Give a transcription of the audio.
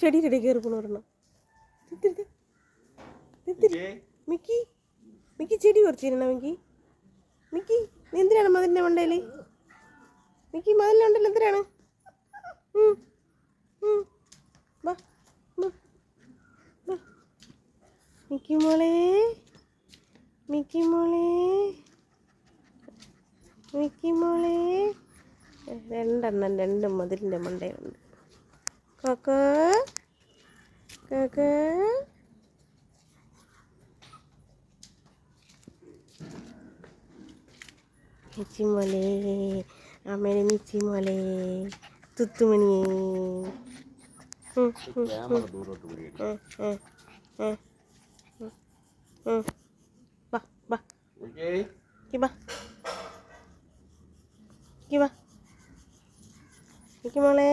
ചെടിയുടെ ഇടയിൽ കയറി പോണ ഒരെണ്ണം. മിക്കി മിക്കി ചെടി പറിച്ചിരണ മിക്കി. മിക്കി നീ എന്തിനാണ് മതിലിൻ്റെ മണ്ടയിൽ? മിക്കി മതിലുണ്ടല്ലോ എന്തിനാണ്? വാ മിക്കി മോളെ, മിക്കി മോളെ, മിക്കി മോളെ. രണ്ടും മതിലിൻ്റെ മണ്ടയുണ്ട്. കാക്ക കാക്ക മിച്ചി മോളെ, അമ്മേടെ മിച്ചി മോളെ, തുത്തുമണിയേ. വാ വാ വാ മിക്കി മോളെ.